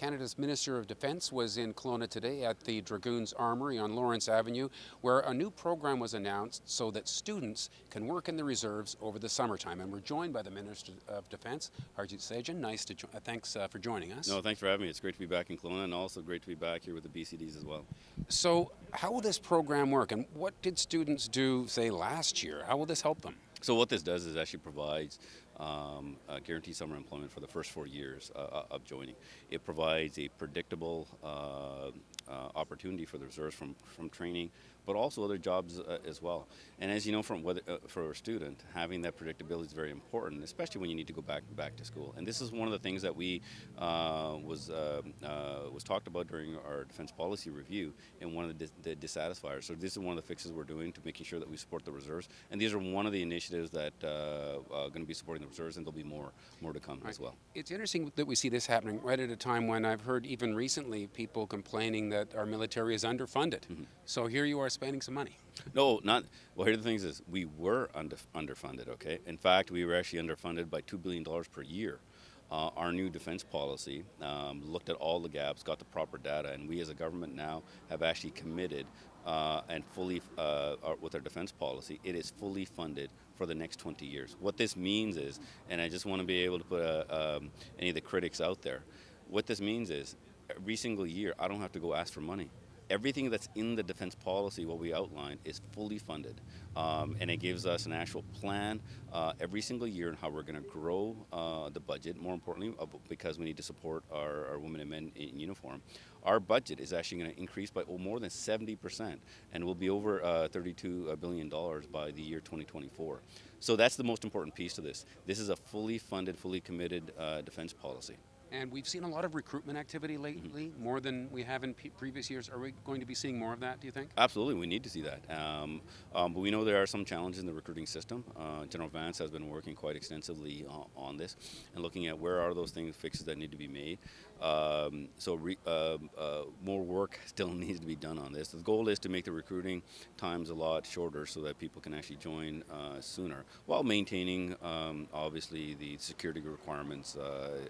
Canada's Minister of Defence was in Kelowna today at the Dragoons Armory on Lawrence Avenue, where a new program was announced so that students can work in the reserves over the summertime. And we're joined by the Minister of Defence, Harjit. Sajjan. Thanks for joining us. No, thanks for having me. It's great to be back in Kelowna, and also great to be back here with the BCDs as well. So how will this program work, and what did students do, say, last year? How will this help them? So what this does is actually provides guaranteed summer employment for the first 4 years of joining. It provides a predictable opportunity for the reserves from training, but also other jobs as well. And as you know, for a student, having that predictability is very important, especially when you need to go back to school. And this is one of the things that was talked about during our defense policy review, and one of the dissatisfiers. So this is one of the fixes we're doing to making sure that we support the reserves. And these are one of the initiatives that are going to be supporting the reserves, and there'll be more to come as well. It's interesting that we see this happening right at a time when I've heard even recently people complaining that our military is underfunded. Mm-hmm. So here you are spending some money. No, not. Well, here the things is we were underfunded. Okay, in fact, we were actually underfunded by $2 billion per year. Our new defense policy looked at all the gaps, got the proper data, and we as a government now have actually committed and fully, with our defense policy, it is fully funded for the next 20 years. What this means is, and I just want to be able to put any of the critics out there, what this means is every single year I don't have to go ask for money. Everything that's in the defense policy, what we outlined, is fully funded. And it gives us an actual plan every single year on how we're going to grow the budget, more importantly, because we need to support our women and men in uniform. Our budget is actually going to increase by more than 70%, and will be over $32 billion by the year 2024. So that's the most important piece to this. This is a fully funded, fully committed defense policy. And we've seen a lot of recruitment activity lately, more than we have in previous years. Are we going to be seeing more of that, do you think? Absolutely, we need to see that. But we know there are some challenges in the recruiting system. General Vance has been working quite extensively on this and looking at where are those fixes that need to be made. More work still needs to be done on this. The goal is to make the recruiting times a lot shorter so that people can actually join sooner, while maintaining, obviously, the security requirements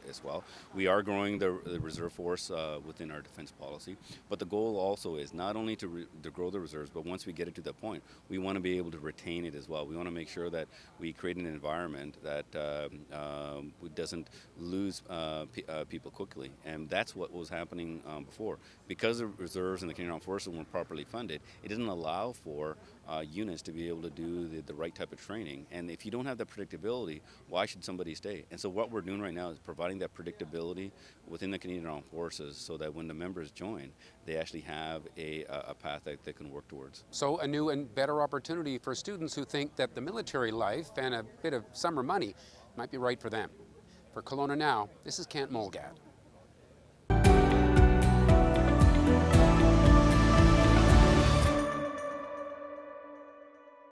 as well. We are growing the reserve force within our defense policy, but the goal also is not only to grow the reserves, but once we get it to that point, we want to be able to retain it as well. We want to make sure that we create an environment that doesn't lose people quickly, and that's what was happening before. Because the reserves and the Canadian Armed Forces weren't properly funded, it didn't allow for units to be able to do the right type of training. And if you don't have that predictability, why should somebody stay? And so what we're doing right now is providing that predictability within the Canadian Armed Forces, so that when the members join, they actually have a path that they can work towards. So a new and better opportunity for students who think that the military life and a bit of summer money might be right for them. For Kelowna Now, this is Kent Mulgad.